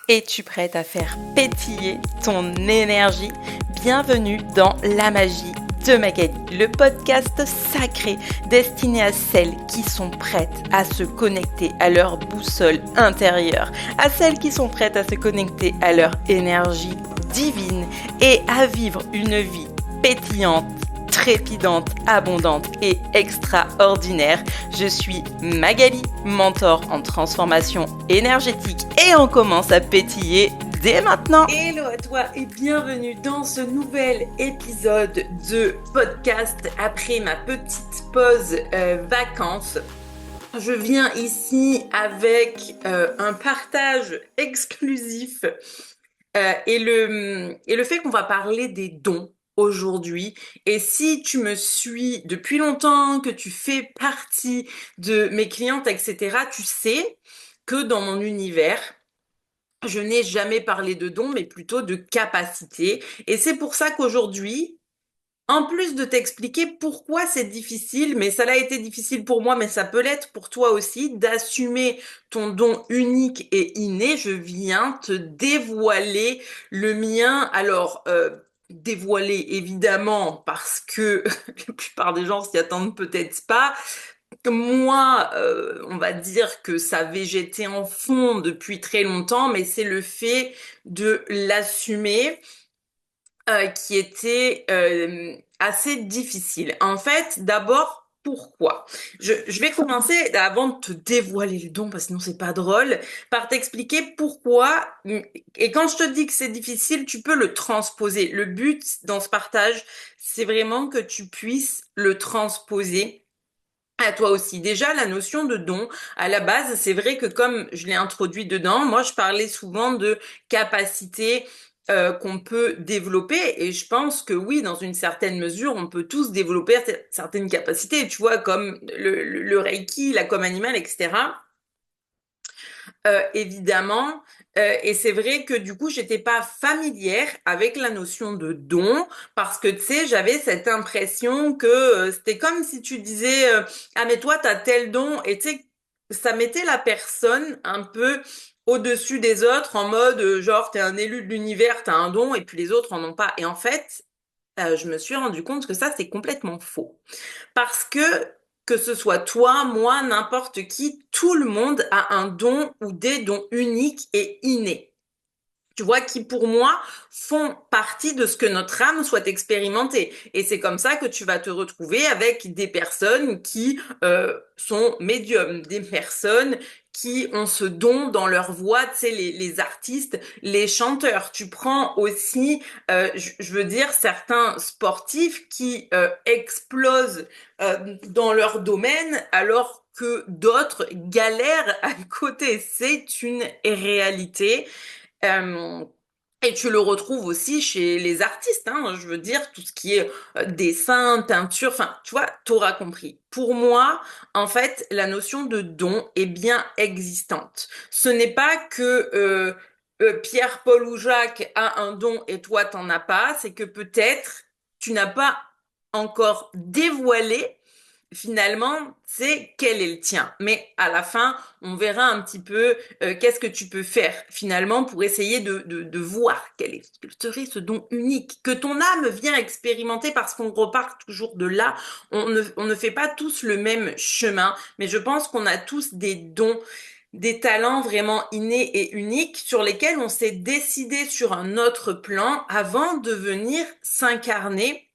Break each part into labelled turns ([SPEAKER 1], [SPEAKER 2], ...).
[SPEAKER 1] Es-tu prête à faire pétiller ton énergie? Bienvenue dans La Magie de Magali, le podcast sacré destiné à celles qui sont prêtes à se connecter à leur boussole intérieure, à celles qui sont prêtes à se connecter à leur énergie divine et à vivre une vie pétillante, trépidante, abondante et extraordinaire. Je suis Magali, mentor en transformation énergétique et on commence à pétiller dès maintenant. Hello à toi et bienvenue dans ce nouvel épisode de podcast après ma petite pause vacances. Je viens ici avec un partage exclusif et le fait qu'on va parler des dons aujourd'hui. Et si tu me suis depuis longtemps, que tu fais partie de mes clientes, etc., tu sais que dans mon univers, je n'ai jamais parlé de dons, mais plutôt de capacité. Et c'est pour ça qu'aujourd'hui, en plus de t'expliquer pourquoi c'est difficile, mais ça l'a été difficile pour moi, mais ça peut l'être pour toi aussi, d'assumer ton don unique et inné, je viens te dévoiler le mien. Alors, dévoiler évidemment parce que la plupart des gens s'y attendent peut-être pas. Moi, on va dire que ça végétait en fond depuis très longtemps, mais c'est le fait de l'assumer qui était assez difficile. En fait, d'abord, pourquoi? Je vais commencer, avant de te dévoiler le don, parce que sinon c'est pas drôle, par t'expliquer pourquoi. Et quand je te dis que c'est difficile, tu peux le transposer. Le but dans ce partage, c'est vraiment que tu puisses le transposer à toi aussi. Déjà, la notion de don, à la base, c'est vrai que comme je l'ai introduit dedans, moi, je parlais souvent de capacité qu'on peut développer et je pense que oui, dans une certaine mesure, on peut tous développer certaines capacités, tu vois, comme le Reiki, la com animale, etc. Évidemment. Et c'est vrai que du coup, j'étais pas familière avec la notion de don parce que tu sais, j'avais cette impression que c'était comme si tu disais ah mais toi t'as tel don et tu sais, ça mettait la personne un peu au-dessus des autres en mode genre t'es un élu de l'univers, t'as un don et puis les autres en ont pas. Et en fait, je me suis rendu compte que ça c'est complètement faux. Parce que ce soit toi, moi, n'importe qui, tout le monde a un don ou des dons uniques et innés. Tu vois, qui pour moi font partie de ce que notre âme souhaite expérimenter. Et c'est comme ça que tu vas te retrouver avec des personnes qui sont médiums, des personnes qui ont ce don dans leur voix, tu sais, les artistes, les chanteurs. Tu prends aussi, je veux dire, certains sportifs qui explosent dans leur domaine alors que d'autres galèrent à côté. C'est une réalité. Euh, et tu le retrouves aussi chez les artistes, hein, je veux dire, tout ce qui est dessin, peinture, enfin, tu vois, t'auras compris. Pour moi, en fait, la notion de don est bien existante. Ce n'est pas que Pierre, Paul ou Jacques a un don et toi, t'en as pas, c'est que peut-être tu n'as pas encore dévoilé finalement, c'est quel est le tien. Mais à la fin, on verra un petit peu qu'est-ce que tu peux faire finalement pour essayer de voir quel serait ce don unique que ton âme vient expérimenter parce qu'on repart toujours de là. On ne fait pas tous le même chemin, mais je pense qu'on a tous des dons, des talents vraiment innés et uniques sur lesquels on s'est décidé sur un autre plan avant de venir s'incarner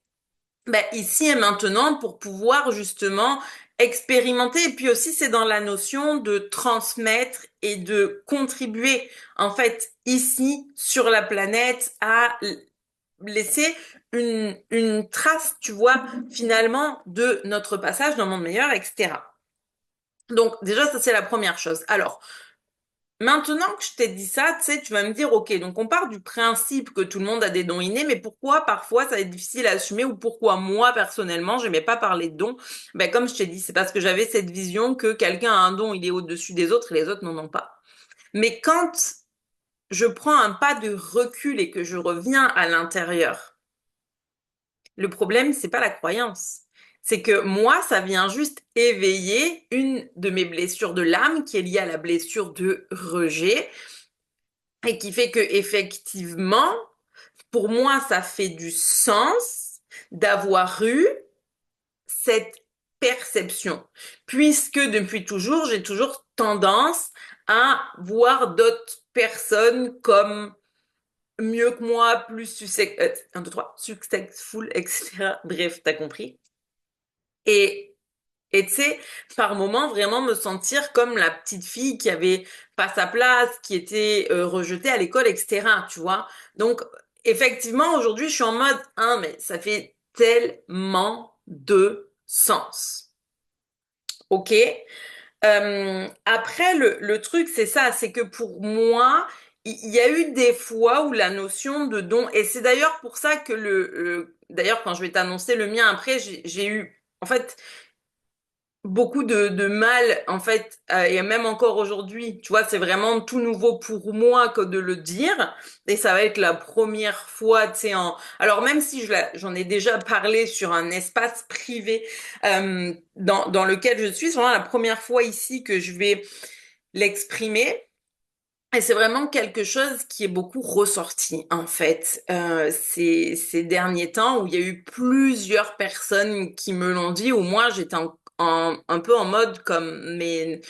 [SPEAKER 1] ici et maintenant pour pouvoir justement expérimenter. Et puis aussi, c'est dans la notion de transmettre et de contribuer, en fait, ici sur la planète à laisser une trace, tu vois, finalement, de notre passage dans le monde meilleur, etc. Donc déjà, ça c'est la première chose. Alors, maintenant que je t'ai dit ça, tu sais, tu vas me dire, ok, donc on part du principe que tout le monde a des dons innés, mais pourquoi parfois ça va être difficile à assumer ou pourquoi moi personnellement, j'aimais pas parler de dons? Ben, comme je t'ai dit, c'est parce que j'avais cette vision que quelqu'un a un don, il est au-dessus des autres et les autres n'en ont pas. Mais quand je prends un pas de recul et que je reviens à l'intérieur, le problème, c'est pas la croyance. C'est que moi, ça vient juste éveiller une de mes blessures de l'âme qui est liée à la blessure de rejet et qui fait que effectivement, pour moi, ça fait du sens d'avoir eu cette perception, puisque depuis toujours, j'ai toujours tendance à voir d'autres personnes comme mieux que moi, plus un, deux, trois, successful, etc. Bref, t'as compris. Et Et tu sais, par moments, vraiment me sentir comme la petite fille qui avait pas sa place, qui était rejetée à l'école, etc. Tu vois? Donc, effectivement, aujourd'hui, je suis en mode, hein, mais ça fait tellement de sens. OK? Après, le truc, c'est ça, c'est que pour moi, il y a eu des fois où la notion de don, et c'est d'ailleurs pour ça que d'ailleurs, quand je vais t'annoncer le mien après, j'ai eu, en fait, beaucoup de mal en fait et même encore aujourd'hui tu vois c'est vraiment tout nouveau pour moi que de le dire et ça va être la première fois tu sais alors même si j'en ai déjà parlé sur un espace privé dans lequel je suis c'est vraiment la première fois ici que je vais l'exprimer et c'est vraiment quelque chose qui est beaucoup ressorti en fait ces derniers temps où il y a eu plusieurs personnes qui me l'ont dit où moi j'étais un peu en mode comme mais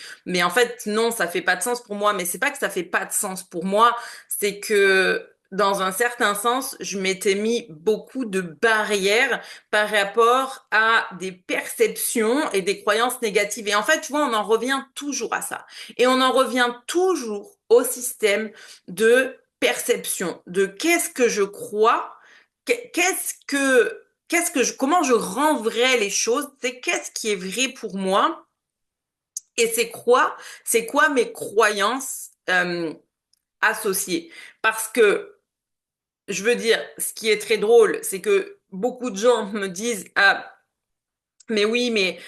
[SPEAKER 1] en fait non ça fait pas de sens pour moi mais c'est pas que ça fait pas de sens pour moi c'est que dans un certain sens je m'étais mis beaucoup de barrières par rapport à des perceptions et des croyances négatives et en fait tu vois on en revient toujours à ça et on en revient toujours au système de perception, de qu'est-ce que je crois, comment je rends vrai les choses, c'est qu'est-ce qui est vrai pour moi et c'est quoi mes croyances associées. Parce que je veux dire, ce qui est très drôle, c'est que beaucoup de gens me disent, ah, mais oui, mais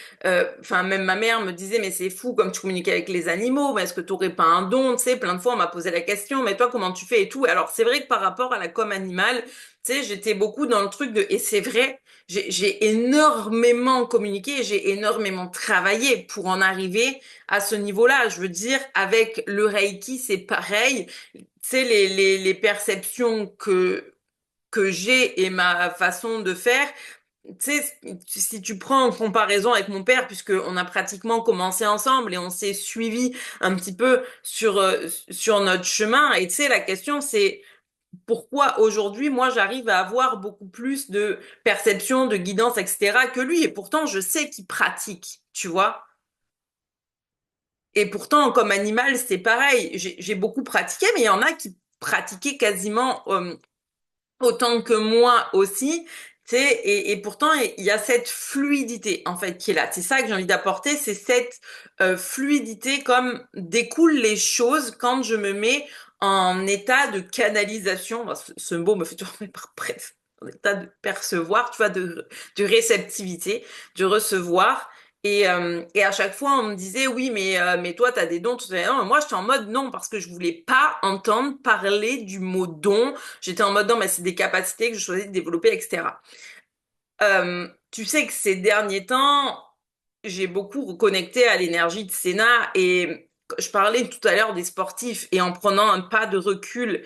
[SPEAKER 1] enfin même ma mère me disait mais c'est fou comme tu communiques avec les animaux, mais est-ce que tu aurais pas un don, tu sais, plein de fois on m'a posé la question, mais toi comment tu fais et tout. Alors c'est vrai que par rapport à la com animale, tu sais, j'étais beaucoup dans le truc de et c'est vrai, j'ai énormément communiqué, j'ai énormément travaillé pour en arriver à ce niveau-là. Je veux dire avec le Reiki, c'est pareil, tu sais les perceptions que j'ai et ma façon de faire tu sais, si tu prends en comparaison avec mon père, puisque on a pratiquement commencé ensemble et on s'est suivi un petit peu sur notre chemin. Et tu sais, la question c'est pourquoi aujourd'hui, moi, j'arrive à avoir beaucoup plus de perception, de guidance, etc. que lui. Et pourtant, je sais qu'il pratique, tu vois. Et pourtant, comme animal, c'est pareil. J'ai beaucoup pratiqué, mais il y en a qui pratiquaient quasiment autant que moi aussi, tu sais, et pourtant il y a cette fluidité en fait qui est là. C'est ça que j'ai envie d'apporter, c'est cette fluidité comme découlent les choses quand je me mets en état de canalisation. Bon, ce mot me fait toujours bref, en état de percevoir, tu vois, de réceptivité, de recevoir. Et à chaque fois, on me disait, oui, mais toi, t'as des dons. Tout ça. Non, moi, j'étais en mode non, parce que je voulais pas entendre parler du mot don. J'étais en mode non, mais c'est des capacités que je choisis de développer, etc. Tu sais que ces derniers temps, j'ai beaucoup reconnecté à l'énergie de Sénat et je parlais tout à l'heure des sportifs et en prenant un pas de recul,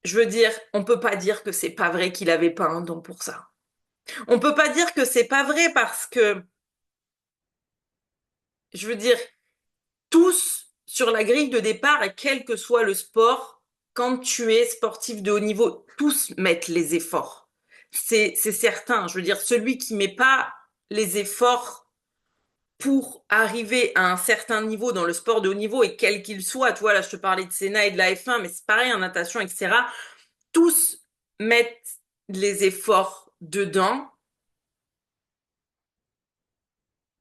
[SPEAKER 1] je veux dire, on peut pas dire que c'est pas vrai qu'il avait pas un don pour ça. On peut pas dire que c'est pas vrai parce que, je veux dire, tous sur la grille de départ, et quel que soit le sport, quand tu es sportif de haut niveau, tous mettent les efforts. C'est certain. Je veux dire, celui qui met pas les efforts pour arriver à un certain niveau dans le sport de haut niveau et quel qu'il soit, tu vois, là je te parlais de Sénat et de la F1, mais c'est pareil en natation, etc. Tous mettent les efforts dedans.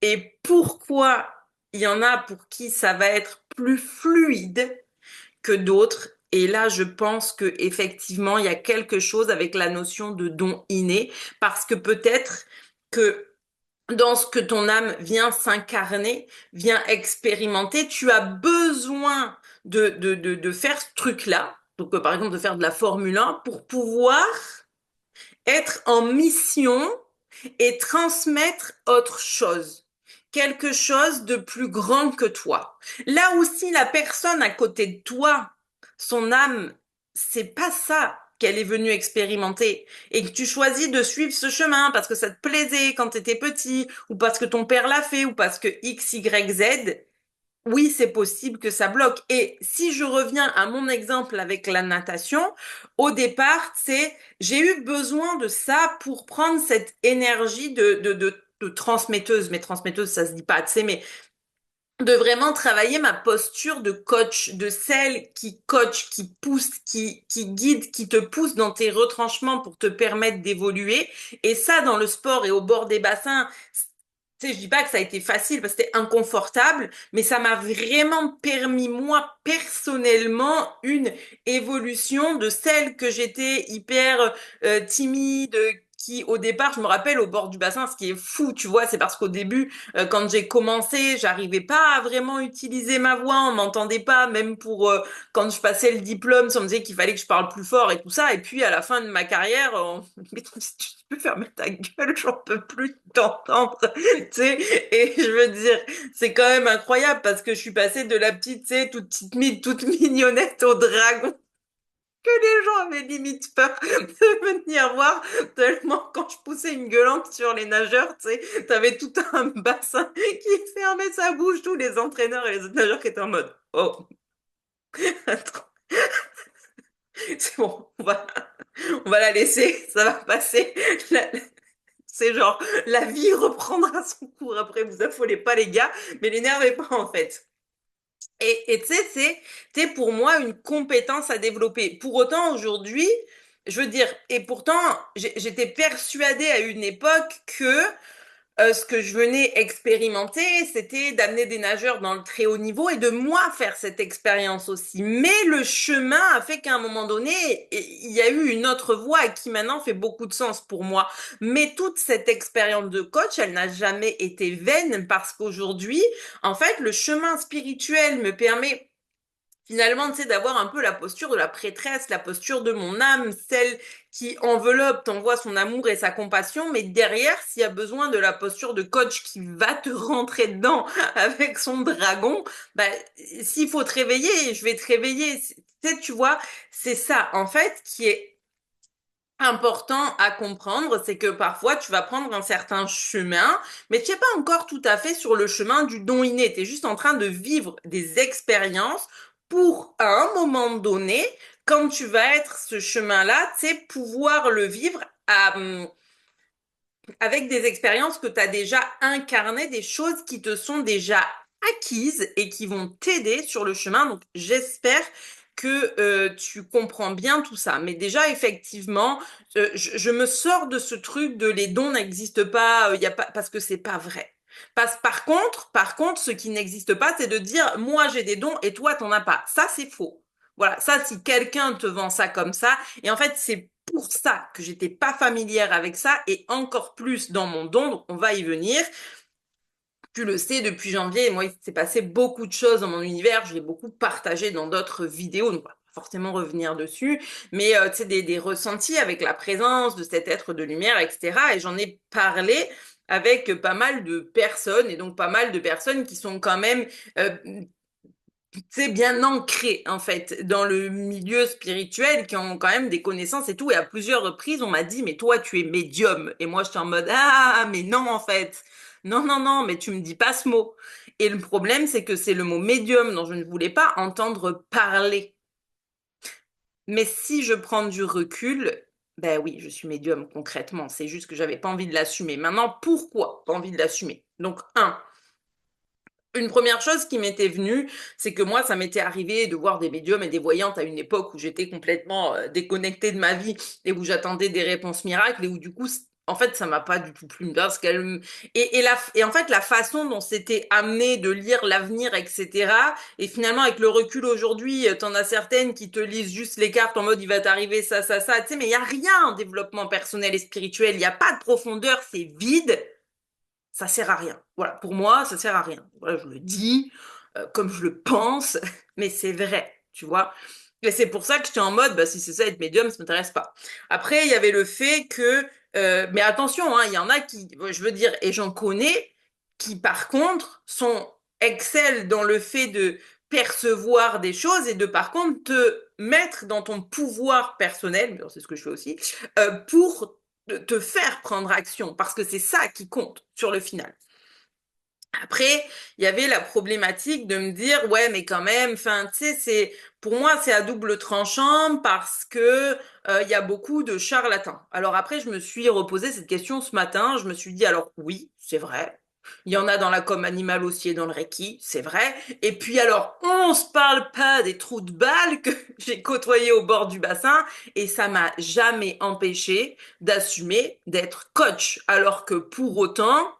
[SPEAKER 1] Et pourquoi il y en a pour qui ça va être plus fluide que d'autres. Et là, je pense que effectivement, il y a quelque chose avec la notion de don inné, parce que peut-être que dans ce que ton âme vient s'incarner, vient expérimenter, tu as besoin de faire ce truc-là. Donc, par exemple, de faire de la Formule 1 pour pouvoir être en mission et transmettre autre chose. Quelque chose de plus grand que toi. Là aussi, la personne à côté de toi son âme, c'est pas ça qu'elle est venue expérimenter et que tu choisis de suivre ce chemin parce que ça te plaisait quand tu étais petit ou parce que ton père l'a fait ou parce que X, Y, Z, oui, c'est possible que ça bloque. Et si je reviens à mon exemple avec la natation, au départ, j'ai eu besoin de ça pour prendre cette énergie de transmetteuse. Mais transmetteuse, ça se dit pas, tu sais, mais de vraiment travailler ma posture de coach, de celle qui coach, qui pousse, qui guide, qui te pousse dans tes retranchements pour te permettre d'évoluer. Et ça, dans le sport et au bord des bassins, tu sais, je dis pas que ça a été facile parce que c'était inconfortable, mais ça m'a vraiment permis, moi, personnellement, une évolution de celle que j'étais hyper timide, qui, au départ, je me rappelle, au bord du bassin, ce qui est fou, tu vois, c'est parce qu'au début, quand j'ai commencé, j'arrivais pas à vraiment utiliser ma voix, on m'entendait pas, même pour quand je passais le diplôme, on me disait qu'il fallait que je parle plus fort et tout ça, et puis à la fin de ma carrière, on mais si tu peux fermer ta gueule, j'en peux plus t'entendre. Tu sais, et je veux dire, c'est quand même incroyable parce que je suis passée de la petite, tu sais, toute petite, toute mignonnette au dragon que les gens avaient limite peur de venir voir tellement quand je poussais une gueulante sur les nageurs, tu sais, t'avais tout un bassin qui fermait sa bouche, tous les entraîneurs et les autres nageurs qui étaient en mode, oh, attends, c'est bon, on va la laisser, ça va passer. La- C'est genre, la vie reprendra son cours après, vous affolez pas les gars, mais l'énervez pas en fait. Et tu sais, c'est pour moi une compétence à développer. Pour autant, aujourd'hui, je veux dire, et pourtant, j'étais persuadée à une époque que ce que je venais expérimenter, c'était d'amener des nageurs dans le très haut niveau et de moi faire cette expérience aussi. Mais le chemin a fait qu'à un moment donné, il y a eu une autre voie qui maintenant fait beaucoup de sens pour moi. Mais toute cette expérience de coach, elle n'a jamais été vaine parce qu'aujourd'hui, en fait, le chemin spirituel me permet finalement, tu sais, d'avoir un peu la posture de la prêtresse, la posture de mon âme, celle qui enveloppe, t'envoie son amour et sa compassion, mais derrière, s'il y a besoin de la posture de coach qui va te rentrer dedans avec son dragon, bah, s'il faut te réveiller, je vais te réveiller. Tu sais, tu vois, c'est ça, en fait, qui est important à comprendre, c'est que parfois tu vas prendre un certain chemin, mais tu n'es pas encore tout à fait sur le chemin du don inné. Tu es juste en train de vivre des expériences pour, à un moment donné, quand tu vas être ce chemin-là, tu sais, pouvoir le vivre avec des expériences que tu as déjà incarnées, des choses qui te sont déjà acquises et qui vont t'aider sur le chemin. Donc, j'espère que tu comprends bien tout ça. Mais déjà, effectivement, je me sors de ce truc de les dons n'existent pas, y a pas, parce que c'est pas vrai. Par contre, ce qui n'existe pas, c'est de dire moi j'ai des dons et toi t'en as pas. Ça, c'est faux. Voilà, ça, si quelqu'un te vend ça comme ça, et en fait, c'est pour ça que j'étais pas familière avec ça, et encore plus dans mon don, donc on va y venir. Tu le sais, depuis janvier, moi, il s'est passé beaucoup de choses dans mon univers, je l'ai beaucoup partagé dans d'autres vidéos, donc on va pas forcément revenir dessus, mais tu sais, des ressentis avec la présence de cet être de lumière, etc. Et j'en ai parlé avec pas mal de personnes, et donc pas mal de personnes qui sont quand même euh, c'est bien ancré en fait dans le milieu spirituel qui ont quand même des connaissances et tout et à plusieurs reprises on m'a dit mais toi tu es médium et moi j'étais en mode ah mais non en fait non mais tu me dis pas ce mot et le problème c'est que c'est le mot médium dont je ne voulais pas entendre parler mais si je prends du recul ben oui je suis médium concrètement c'est juste que j'avais pas envie de l'assumer maintenant pourquoi pas envie de l'assumer donc une première chose qui m'était venue, c'est que moi, ça m'était arrivé de voir des médiums et des voyantes à une époque où j'étais complètement déconnectée de ma vie et où j'attendais des réponses miracles et où du coup, en fait, ça m'a pas du tout plu parce qu'elle et en fait, la façon dont c'était amené de lire l'avenir, etc. Et finalement, avec le recul aujourd'hui, t'en as certaines qui te lisent juste les cartes en mode il va t'arriver ça, tu sais, mais il y a rien en développement personnel et spirituel, il y a pas de profondeur, c'est vide ça sert à rien. Voilà, pour moi, ça sert à rien. Voilà, je le dis comme je le pense, mais c'est vrai, tu vois. Et c'est pour ça que j'étais en mode, bah, si c'est ça être médium, ça m'intéresse pas. Après, il y avait le fait que, mais attention, hein, il y en a qui, je veux dire, et j'en connais, qui par contre sont excellent dans le fait de percevoir des choses et de par contre te mettre dans ton pouvoir personnel, c'est ce que je fais aussi, pour te faire prendre action, parce que c'est ça qui compte sur le final. Après, il y avait la problématique de me dire, ouais, mais quand même, enfin, tu sais, pour moi, c'est à double tranchant parce que il y a beaucoup de charlatans. Alors après, je me suis reposé cette question ce matin. Je me suis dit, alors oui, c'est vrai. Il y en a dans la com animale aussi et dans le Reiki, c'est vrai. Et puis alors, on se parle pas des trous de balles que j'ai côtoyés au bord du bassin et ça m'a jamais empêché d'assumer d'être coach. Alors que pour autant,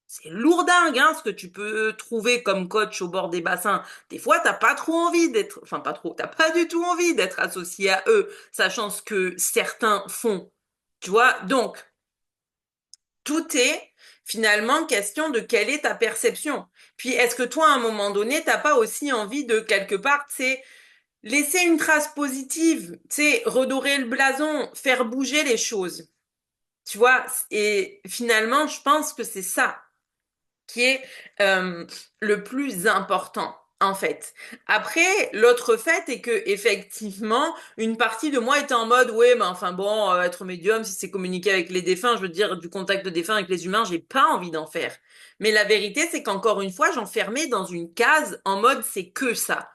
[SPEAKER 1] c'est lourdingue, hein, ce que tu peux trouver comme coach au bord des bassins. Des fois, t'as pas trop envie d'être, enfin pas trop, t'as pas du tout envie d'être associé à eux, sachant ce que certains font. Tu vois? Donc, tout est finalement question de quelle est ta perception. Puis, est-ce que toi, à un moment donné, t'as pas aussi envie de quelque part, tu sais, laisser une trace positive, tu sais, redorer le blason, faire bouger les choses. Tu vois? Et finalement, je pense que c'est ça qui est euh, le plus important en fait. Après, l'autre fait est que effectivement, une partie de moi était en mode ouais, mais enfin bon, être médium, si c'est communiquer avec les défunts, je veux dire du contact de défunts avec les humains, j'ai pas envie d'en faire. Mais la vérité, c'est qu'encore une fois, j'enfermais dans une case en mode c'est que ça.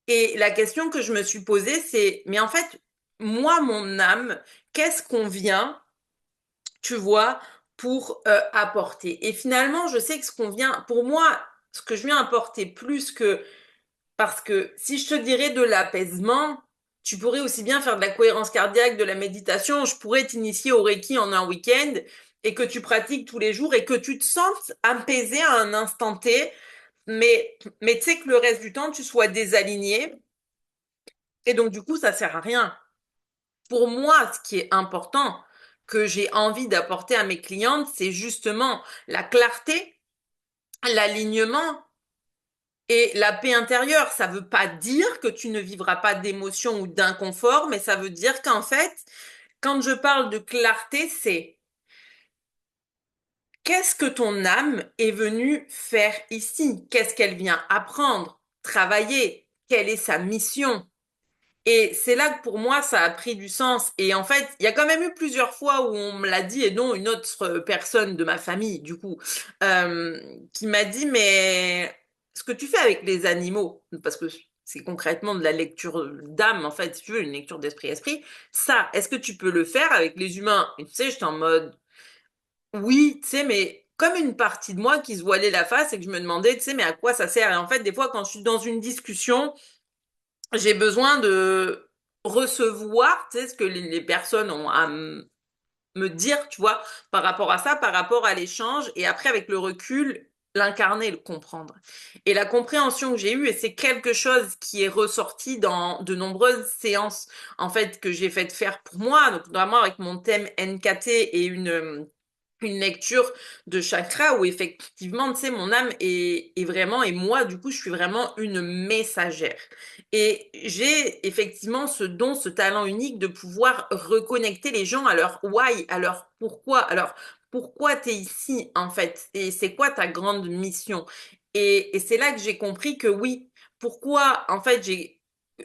[SPEAKER 1] Et la question que je me suis posée, c'est mais en fait, moi, mon âme, qu'est-ce qu'on vient tu vois, pour apporter. Et finalement, je sais que ce qu'on vient, pour moi, ce que je viens apporter plus que, parce que si je te dirais de l'apaisement, tu pourrais aussi bien faire de la cohérence cardiaque, de la méditation, je pourrais t'initier au Reiki en un week-end et que tu pratiques tous les jours et que tu te sentes apaisé à un instant T, mais tu sais que le reste du temps, tu sois désaligné et donc du coup, ça sert à rien. Pour moi, ce qui est important, que j'ai envie d'apporter à mes clientes, c'est justement la clarté, l'alignement et la paix intérieure. Ça ne veut pas dire que tu ne vivras pas d'émotions ou d'inconfort, mais ça veut dire qu'en fait, quand je parle de clarté, c'est qu'est-ce que ton âme est venue faire ici? Qu'est-ce qu'elle vient apprendre, travailler? Quelle est sa mission? Et c'est là que pour moi, ça a pris du sens. Et en fait, il y a quand même eu plusieurs fois où on me l'a dit, et non une autre personne de ma famille, du coup, euh, qui m'a dit, mais ce que tu fais avec les animaux, parce que c'est concrètement de la lecture d'âme, en fait, si tu veux, une lecture d'esprit-esprit, ça, est-ce que tu peux le faire avec les humains? Et tu sais, j'étais en mode, oui, tu sais, mais comme une partie de moi qui se voilait la face et que je me demandais, tu sais, mais à quoi ça sert? Et en fait, des fois, quand je suis dans une discussion, j'ai besoin de recevoir, tu sais, ce que les personnes ont à me dire, tu vois, par rapport à ça, par rapport à l'échange, et après, avec le recul, l'incarner, le comprendre. Et la compréhension que j'ai eue, et c'est quelque chose qui est ressorti dans de nombreuses séances, en fait, que j'ai faites faire pour moi, donc vraiment avec mon thème NKT et une lecture de chakra où effectivement, tu sais, mon âme est vraiment, et moi, du coup, je suis vraiment une messagère. Et j'ai effectivement ce don, ce talent unique de pouvoir reconnecter les gens à leur why, à leur pourquoi. Alors, pourquoi tu es ici, en fait? Et c'est quoi ta grande mission? Et c'est là que j'ai compris que oui, pourquoi, en fait, j'ai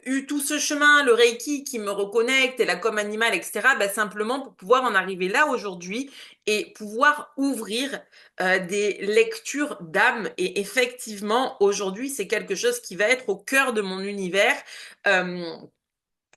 [SPEAKER 1] eu tout ce chemin, le Reiki qui me reconnecte et la com animale, etc., ben simplement pour pouvoir en arriver là aujourd'hui et pouvoir ouvrir des lectures d'âme. Et effectivement, aujourd'hui, c'est quelque chose qui va être au cœur de mon univers. Euh,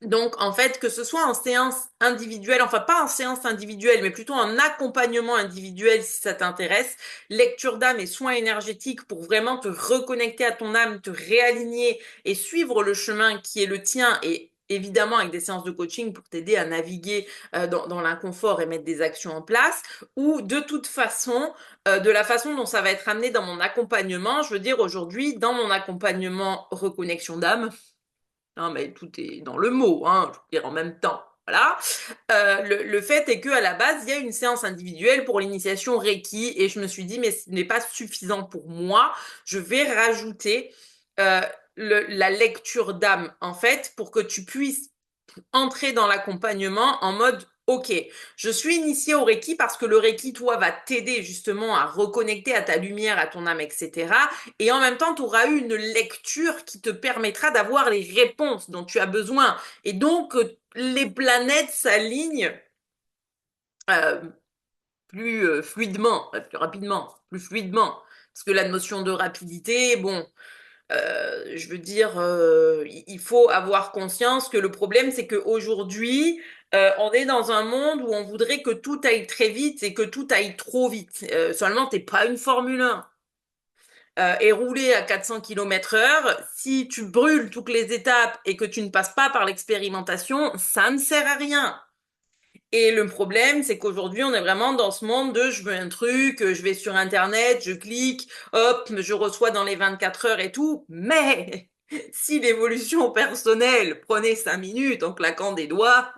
[SPEAKER 1] donc, en fait, que ce soit en séance individuelle, enfin pas en séance individuelle, mais plutôt en accompagnement individuel si ça t'intéresse, lecture d'âme et soins énergétiques pour vraiment te reconnecter à ton âme, te réaligner et suivre le chemin qui est le tien et évidemment avec des séances de coaching pour t'aider à naviguer dans l'inconfort et mettre des actions en place, ou de toute façon, de la façon dont ça va être amené dans mon accompagnement, je veux dire aujourd'hui, dans mon accompagnement reconnexion d'âme, non, mais tout est dans le mot, hein, je veux dire en même temps. Voilà. Le fait est que à la base, il y a une séance individuelle pour l'initiation Reiki et je me suis dit, mais ce n'est pas suffisant pour moi. Je vais rajouter euh, la lecture d'âme, en fait, pour que tu puisses entrer dans l'accompagnement en mode Ok, je suis initiée au Reiki parce que le Reiki, toi, va t'aider justement à reconnecter à ta lumière, à ton âme, etc. Et en même temps, tu auras eu une lecture qui te permettra d'avoir les réponses dont tu as besoin. Et donc, les planètes s'alignent euh, plus fluidement, plus rapidement, plus fluidement. Parce que la notion de rapidité, bon, je veux dire, il faut avoir conscience que le problème, c'est qu'aujourd'hui, on est dans un monde où on voudrait que tout aille très vite et que tout aille trop vite. Seulement, t'es pas une Formule 1. Et rouler à 400 km/h, si tu brûles toutes les étapes et que tu ne passes pas par l'expérimentation, ça ne sert à rien. Et le problème, c'est qu'aujourd'hui, on est vraiment dans ce monde de je veux un truc, je vais sur Internet, je clique, hop, je reçois dans les 24 heures et tout. Mais si l'évolution personnelle prenait 5 minutes en claquant des doigts,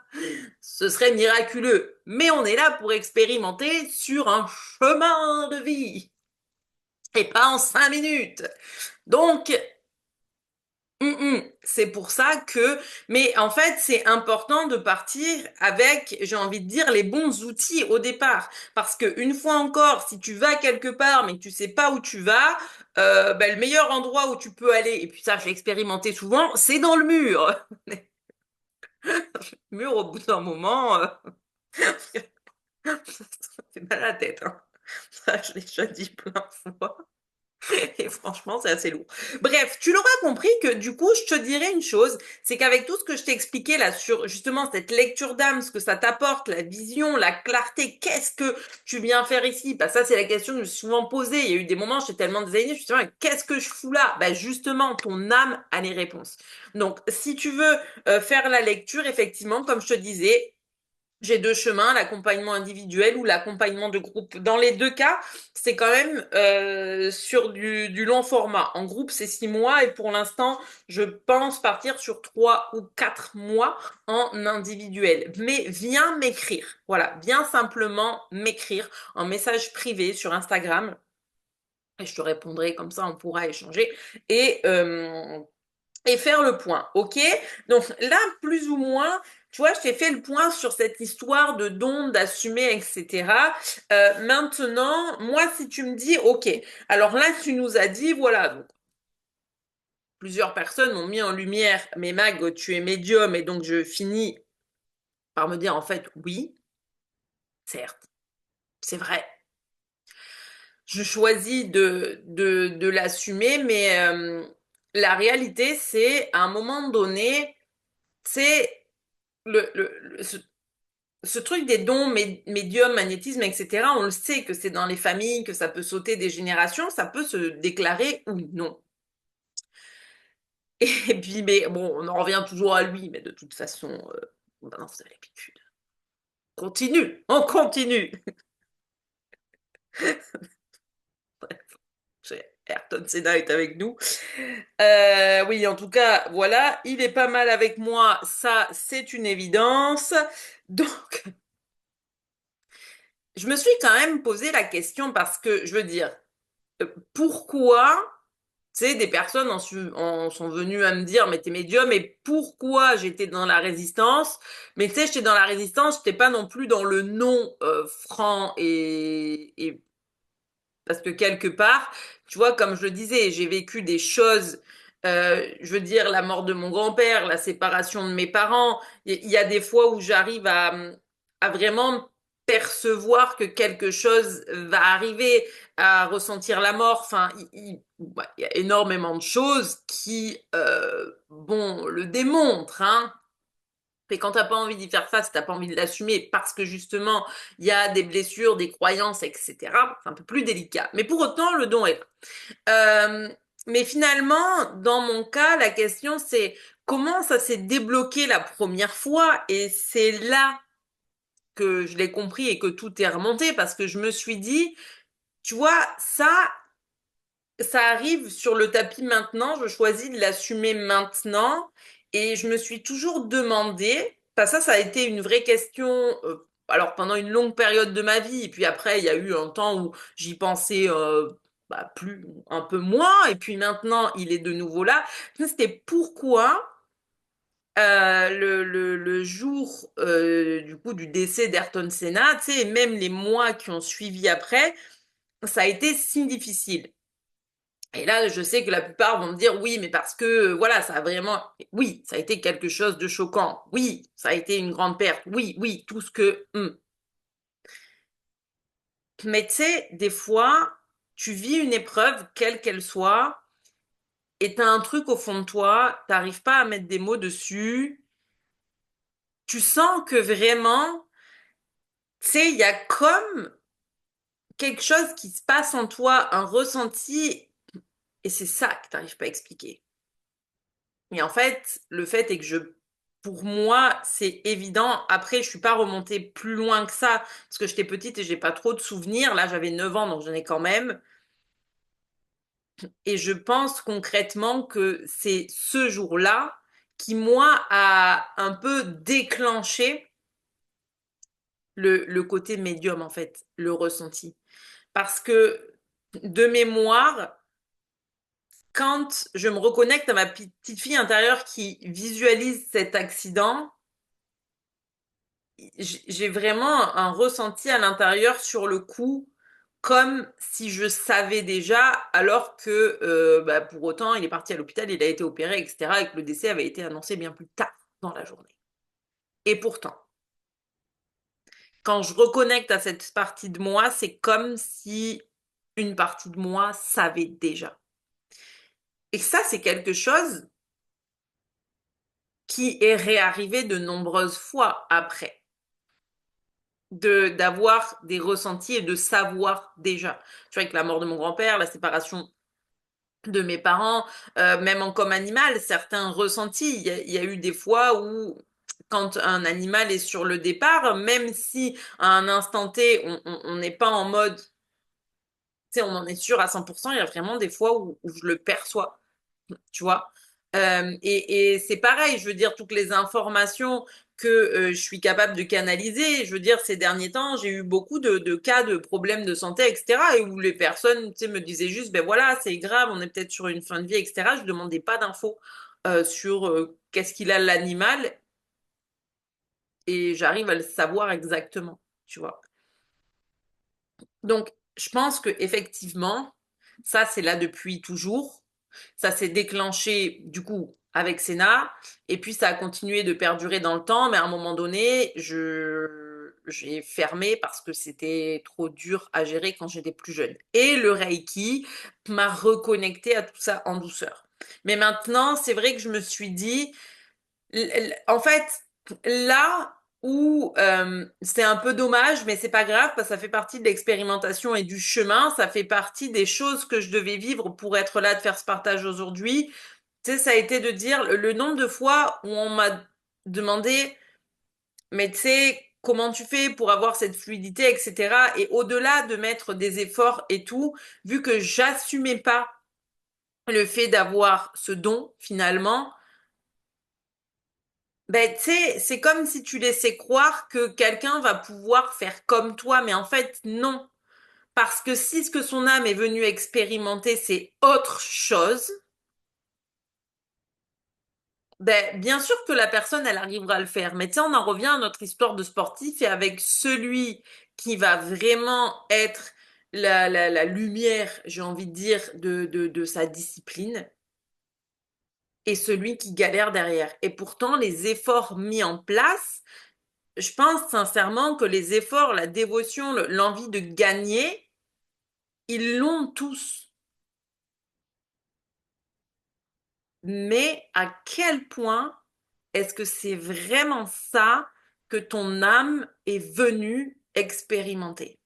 [SPEAKER 1] ce serait miraculeux. Mais on est là pour expérimenter sur un chemin de vie et pas en 5 minutes. Donc, c'est pour ça que, mais en fait, c'est important de partir avec, j'ai envie de dire, les bons outils au départ. Parce que une fois encore, si tu vas quelque part mais que tu sais pas où tu vas, ben, le meilleur endroit où tu peux aller, et puis ça, j'ai expérimenté souvent, c'est dans le mur. Le mur, au bout d'un moment, ça fait mal à la tête, hein. Ça, je l'ai déjà dit plein de fois. Et franchement, c'est assez lourd. Bref, tu l'auras compris que du coup, je te dirais une chose, c'est qu'avec tout ce que je t'ai expliqué là sur justement cette lecture d'âme, ce que ça t'apporte, la vision, la clarté, qu'est-ce que tu viens faire ici? Bah ça, c'est la question que je me suis souvent posée. Il y a eu des moments, j'étais tellement désalignée, je me suis dit, qu'est-ce que je fous là? Bah justement, ton âme a les réponses. Donc, si tu veux faire la lecture, effectivement, comme je te disais, j'ai deux chemins, l'accompagnement individuel ou l'accompagnement de groupe. Dans les deux cas, c'est quand même sur du long format. En groupe, c'est 6 mois et pour l'instant, je pense partir sur 3 ou 4 mois en individuel. Mais viens m'écrire. Voilà, viens simplement m'écrire en message privé sur Instagram. Et je te répondrai comme ça, on pourra échanger. Et faire le point, ok? Donc là, plus ou moins, tu vois, je t'ai fait le point sur cette histoire de don, d'assumer, etc. Maintenant, moi, si tu me dis, ok, alors là, tu nous as dit, voilà, donc, plusieurs personnes ont mis en lumière, mais Mag, tu es médium, et donc je finis par me dire, en fait, oui, certes, c'est vrai. Je choisis de l'assumer, mais la réalité, c'est à un moment donné, c'est ce truc des dons, médium, magnétisme, etc., on le sait que c'est dans les familles, que ça peut sauter des générations, ça peut se déclarer ou non. Et puis, mais bon, on en revient toujours à lui, mais de toute façon, maintenant vous avez l'habitude. Continue, on continue. Ayrton Senna est avec nous. Oui, en tout cas, voilà, il est pas mal avec moi, ça, c'est une évidence. Donc, je me suis quand même posé la question parce que, je veux dire, pourquoi, tu sais, des personnes en sont venues à me dire, mais t'es médium, et pourquoi j'étais dans la résistance? Mais tu sais, j'étais dans la résistance, j'étais pas non plus dans le non franc et parce que quelque part, tu vois, comme je le disais, j'ai vécu des choses, je veux dire, la mort de mon grand-père, la séparation de mes parents. Il y a des fois où j'arrive à vraiment percevoir que quelque chose va arriver, à ressentir la mort. Enfin, ouais, il y a énormément de choses qui, bon, le démontrent, hein. Et quand t'as pas envie d'y faire face, t'as pas envie de l'assumer parce que justement, il y a des blessures, des croyances, etc. C'est un peu plus délicat. Mais pour autant, le don est là. Mais finalement, dans mon cas, la question c'est comment ça s'est débloqué la première fois et c'est là que je l'ai compris et que tout est remonté parce que je me suis dit, tu vois, ça arrive sur le tapis maintenant, je choisis de l'assumer maintenant et je me suis toujours demandé, enfin ça a été une vraie question, alors pendant une longue période de ma vie et puis après il y a eu un temps où j'y pensais bah, plus, un peu moins et puis maintenant il est de nouveau là. C'était pourquoi le jour du coup du décès d'Ayrton Senna, tu sais, et même les mois qui ont suivi après, ça a été si difficile. Et là, je sais que la plupart vont me dire oui, mais parce que voilà, ça a vraiment, oui, ça a été quelque chose de choquant. Oui, ça a été une grande perte. Oui, oui, tout ce que. Mais tu sais, des fois, tu vis une épreuve, quelle qu'elle soit, et t'as un truc au fond de toi, t'arrives pas à mettre des mots dessus. Tu sens que vraiment, tu sais, il y a comme quelque chose qui se passe en toi, un ressenti, et c'est ça que t'arrives pas à expliquer. Et en fait, le fait est que pour moi, c'est évident. Après, je suis pas remontée plus loin que ça parce que j'étais petite et j'ai pas trop de souvenirs. Là, j'avais 9 ans, donc j'en ai quand même. Et je pense concrètement que c'est ce jour-là qui, moi, a un peu déclenché le côté médium, en fait, le ressenti. Parce que de mémoire, quand je me reconnecte à ma petite fille intérieure qui visualise cet accident, j'ai vraiment un ressenti à l'intérieur sur le coup, comme si je savais déjà, alors que bah, pour autant, il est parti à l'hôpital, il a été opéré, etc., et que le décès avait été annoncé bien plus tard dans la journée. Et pourtant, quand je reconnecte à cette partie de moi, c'est comme si une partie de moi savait déjà. Et ça, c'est quelque chose qui est réarrivé de nombreuses fois après. D'avoir des ressentis et de savoir déjà. Tu vois, avec la mort de mon grand-père, la séparation de mes parents, même en comme animal, certains ressentis. Il y a eu des fois où, quand un animal est sur le départ, même si à un instant T, on n'est pas en mode, tu sais, on en est sûr à 100%, il y a vraiment des fois où je le perçois, tu vois. Et c'est pareil, je veux dire, toutes les informations que je suis capable de canaliser, je veux dire, ces derniers temps, j'ai eu beaucoup de cas de problèmes de santé, etc., et où les personnes, tu sais, me disaient juste, ben voilà, c'est grave, on est peut-être sur une fin de vie, etc. Je demandais pas d'infos sur qu'est-ce qu'il a l'animal, et j'arrive à le savoir exactement, tu vois. Donc, je pense que effectivement, ça, c'est là depuis toujours. Ça s'est déclenché du coup avec Senna, et puis ça a continué de perdurer dans le temps, mais à un moment donné, j'ai fermé parce que c'était trop dur à gérer quand j'étais plus jeune. Et le Reiki m'a reconnecté à tout ça en douceur. Mais maintenant, c'est vrai que je me suis dit, en fait, là où c'est un peu dommage, mais c'est pas grave parce que ça fait partie de l'expérimentation et du chemin, ça fait partie des choses que je devais vivre pour être là, de faire ce partage aujourd'hui. Tu sais, ça a été de dire le nombre de fois où on m'a demandé, mais tu sais, comment tu fais pour avoir cette fluidité, etc. Et au-delà de mettre des efforts et tout, vu que j'assumais pas le fait d'avoir ce don finalement, ben, tu sais, c'est comme si tu laissais croire que quelqu'un va pouvoir faire comme toi, mais en fait, non. Parce que si ce que son âme est venue expérimenter, c'est autre chose, ben, bien sûr que la personne, elle arrivera à le faire. Mais tu sais, on en revient à notre histoire de sportif et avec celui qui va vraiment être la lumière, j'ai envie de dire, de sa discipline et celui qui galère derrière. Et pourtant, les efforts mis en place, je pense sincèrement que les efforts, la dévotion, l'envie de gagner, ils l'ont tous. Mais à quel point est-ce que c'est vraiment ça que ton âme est venue expérimenter?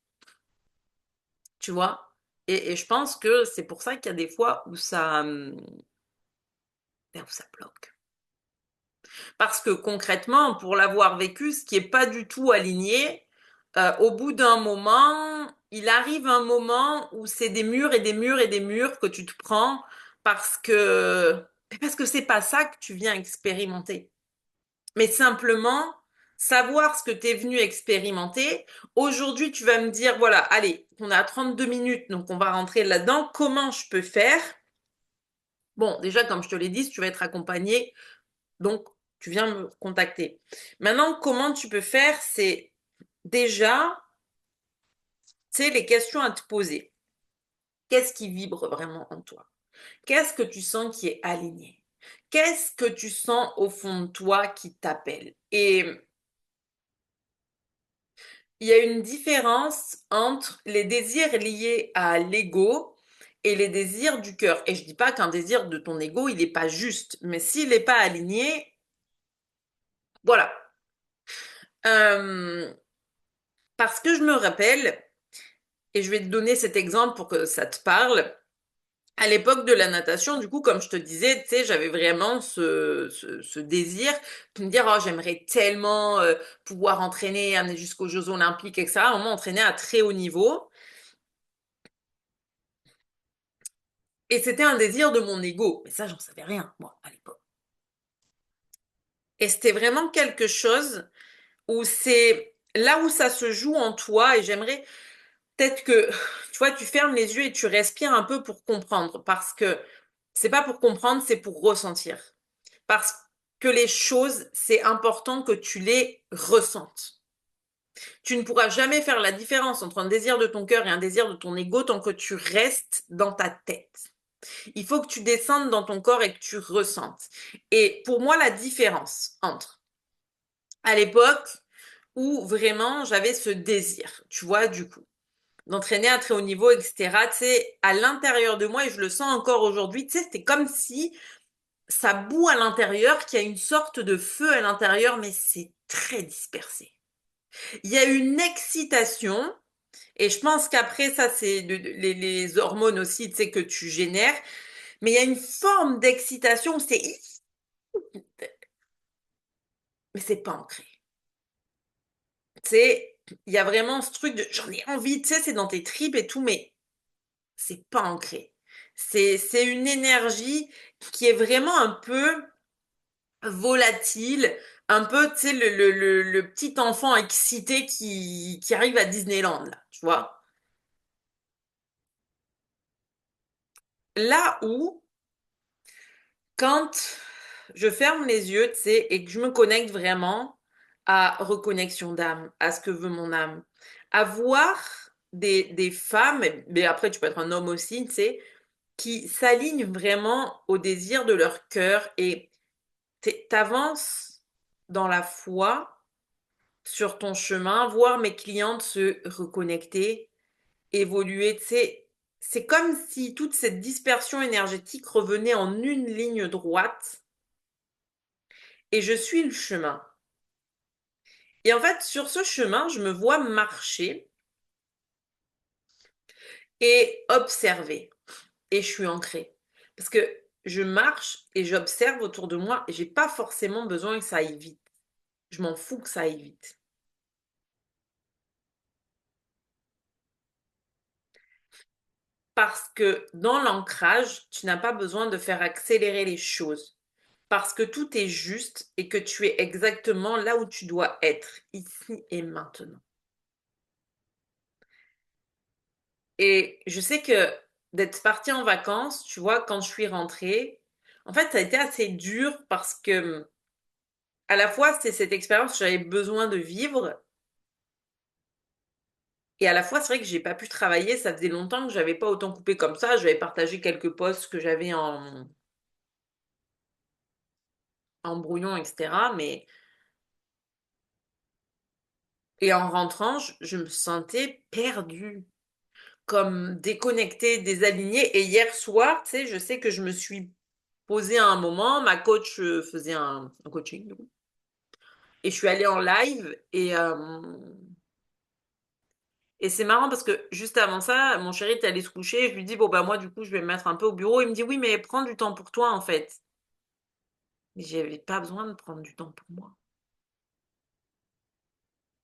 [SPEAKER 1] Tu vois? Et je pense que c'est pour ça qu'il y a des fois où ça bloque. Parce que concrètement, pour l'avoir vécu, ce qui est pas du tout aligné, au bout d'un moment, il arrive un moment où c'est des murs et des murs et des murs que tu te prends parce que c'est pas ça que tu viens expérimenter. Mais simplement savoir ce que tu es venu expérimenter. Aujourd'hui, tu vas me dire, voilà, allez, on a 32 minutes, donc on va rentrer là-dedans. Comment je peux faire? Bon, déjà, comme je te l'ai dit, si tu vas être accompagné, donc Tu viens me contacter. Maintenant, comment tu peux faire? C'est déjà, tu sais, les questions à te poser. Qu'est-ce qui vibre vraiment en toi? Qu'est-ce que tu sens qui est aligné? Qu'est-ce que tu sens au fond de toi qui t'appelle? Et il y a une différence entre les désirs liés à l'ego et les désirs du cœur. Et je dis pas qu'un désir de ton ego, il n'est pas juste, mais s'il n'est pas aligné, voilà. Euh, Parce que je me rappelle, et je vais te donner cet exemple pour que ça te parle. À l'époque de la natation, du coup, comme je te disais, tu sais, j'avais vraiment ce désir de me dire, oh, j'aimerais tellement pouvoir entraîner, amener jusqu'aux Jeux Olympiques, etc. À un moment, entraîner à très haut niveau. Et c'était un désir de mon ego. Mais ça, j'en savais rien, moi, à l'époque. Et c'était vraiment quelque chose où c'est là où ça se joue en toi. Et j'aimerais peut-être que, tu vois, tu fermes les yeux et tu respires un peu pour comprendre. Parce que c'est pas pour comprendre, c'est pour ressentir. Parce que les choses, c'est important que tu les ressentes. Tu ne pourras jamais faire la différence entre un désir de ton cœur et un désir de ton ego tant que tu restes dans ta tête. Il faut que tu descendes dans ton corps et que tu ressentes. Et pour moi, la différence entre à l'époque où vraiment j'avais ce désir, tu vois, du coup, d'entraîner à très haut niveau, etc., tu sais, à l'intérieur de moi, et je le sens encore aujourd'hui, tu sais, c'était comme si ça bout à l'intérieur, qu'il y a une sorte de feu à l'intérieur, mais c'est très dispersé. Il y a une excitation, et je pense qu'après, ça, c'est les hormones aussi, tu sais, que tu génères, mais il y a une forme d'excitation, c'est mais c'est pas ancré. Tu sais, il y a vraiment ce truc de j'en ai envie, tu sais, c'est dans tes tripes et tout, mais c'est pas ancré. C'est une énergie qui est vraiment un peu volatile, un peu, tu sais, le petit enfant excité qui arrive à Disneyland, là, tu vois. Là où, quand je ferme les yeux, tu sais, et que je me connecte vraiment à reconnexion d'âme, à ce que veut mon âme, à voir des femmes, mais après tu peux être un homme aussi, tu sais, qui s'alignent vraiment au désir de leur cœur et t'avances dans la foi sur ton chemin, voir mes clientes se reconnecter, évoluer, tu sais, c'est comme si toute cette dispersion énergétique revenait en une ligne droite et je suis le chemin. Et en fait, sur ce chemin, je me vois marcher et observer. Et je suis ancrée. Parce que je marche et j'observe autour de moi et j'ai pas forcément besoin que ça aille vite. Je m'en fous que ça aille vite. Parce que dans l'ancrage, tu n'as pas besoin de faire accélérer les choses. Parce que tout est juste et que tu es exactement là où tu dois être, ici et maintenant. Et je sais que d'être partie en vacances, tu vois, quand je suis rentrée, en fait, ça a été assez dur parce que à la fois, c'est cette expérience que j'avais besoin de vivre et à la fois, c'est vrai que j'ai pas pu travailler. Ça faisait longtemps que j'avais pas autant coupé comme ça. J'avais partagé quelques posts que j'avais en brouillon, etc. Mais et en rentrant, je me sentais perdue, comme déconnectée, désalignée. Et hier soir, tu sais, je sais que je me suis posée à un moment. Ma coach faisait un coaching, du coup. Et je suis allée en live et c'est marrant parce que juste avant ça, mon chéri était allé se coucher. Je lui dis, bon, bah, moi, du coup, je vais me mettre un peu au bureau. Il me dit, oui, mais prends du temps pour toi, en fait. Mais j'avais pas besoin de prendre du temps pour moi.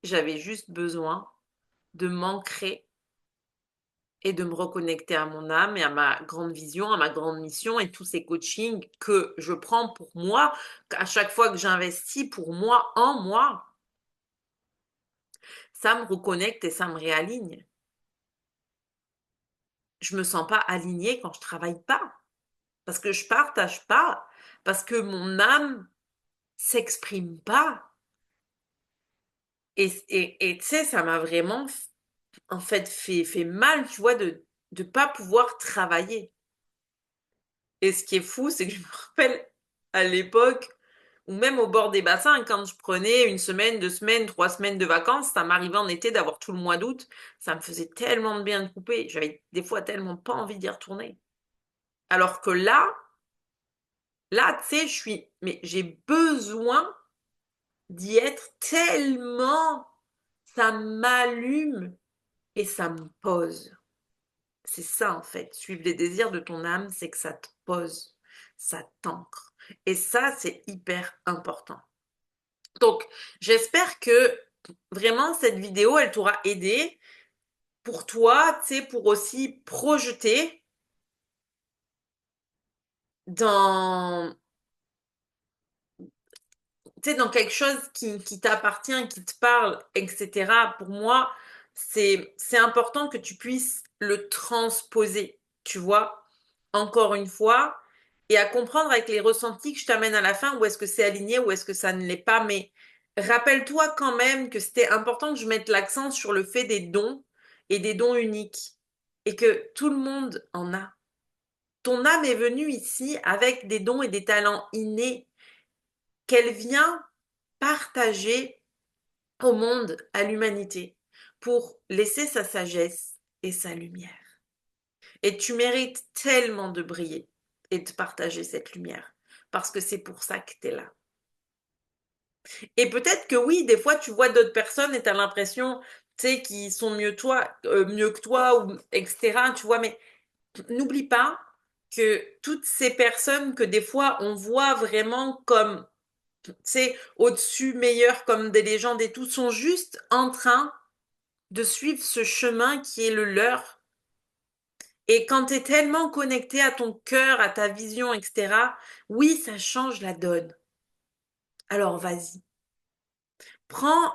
[SPEAKER 1] J'avais juste besoin de m'ancrer et de me reconnecter à mon âme et à ma grande vision, à ma grande mission et tous ces coachings que je prends pour moi, à chaque fois que j'investis pour moi, en moi, ça me reconnecte et ça me réaligne. Je me sens pas alignée quand je travaille pas parce que je partage pas, parce que mon âme s'exprime pas. Et tu sais, ça m'a vraiment, en fait, fait mal, tu vois, de pas pouvoir travailler. Et ce qui est fou, c'est que je me rappelle à l'époque, ou même au bord des bassins, quand je prenais une semaine, 2 semaines, 3 semaines de vacances, ça m'arrivait en été d'avoir tout le mois d'août, ça me faisait tellement de bien de couper. J'avais des fois tellement pas envie d'y retourner. Alors que là, tu sais, mais j'ai besoin d'y être tellement ça m'allume et ça me pose. C'est ça en fait. Suivre les désirs de ton âme, c'est que ça te pose, ça t'ancre. Et ça, c'est hyper important. Donc, j'espère que vraiment cette vidéo, elle t'aura aidé pour toi, tu sais, pour aussi projeter dans, tu sais, dans quelque chose qui t'appartient, qui te parle, etc. Pour moi, c'est important que tu puisses le transposer, tu vois, encore une fois, et à comprendre avec les ressentis que je t'amène à la fin, où est-ce que c'est aligné, où est-ce que ça ne l'est pas. Mais rappelle-toi quand même que c'était important que je mette l'accent sur le fait des dons et des dons uniques, et que tout le monde en a. Ton âme est venue ici avec des dons et des talents innés qu'elle vient partager au monde, à l'humanité, pour laisser sa sagesse et sa lumière. Et tu mérites tellement de briller et de partager cette lumière, parce que c'est pour ça que tu es là. Et peut-être que oui, des fois, tu vois d'autres personnes et tu as l'impression, tu sais, qu'ils sont mieux que toi, ou etc., tu vois, mais n'oublie pas que toutes ces personnes que des fois on voit vraiment comme, tu sais, au-dessus, meilleures, comme des légendes et tout, sont juste en train de suivre ce chemin qui est le leur. Et quand tu es tellement connecté à ton cœur, à ta vision, etc., oui, ça change la donne. Alors vas-y, prends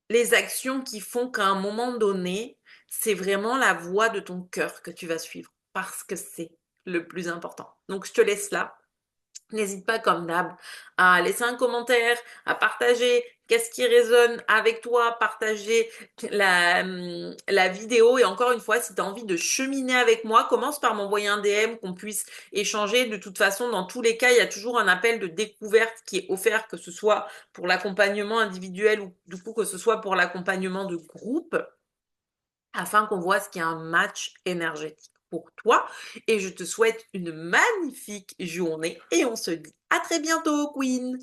[SPEAKER 1] les actions qui font qu'à un moment donné, c'est vraiment la voie de ton cœur que tu vas suivre, parce que c'est le plus important. Donc je te laisse là. N'hésite pas, comme d'hab, à laisser un commentaire, à partager qu'est-ce qui résonne avec toi, partager la vidéo. Et encore une fois, si tu as envie de cheminer avec moi, commence par m'envoyer un DM, qu'on puisse échanger. De toute façon, dans tous les cas, il y a toujours un appel de découverte qui est offert, que ce soit pour l'accompagnement individuel ou du coup que ce soit pour l'accompagnement de groupe, afin qu'on voit ce qui est un match énergétique pour toi. Et je te souhaite une magnifique journée et on se dit à très bientôt, Queen!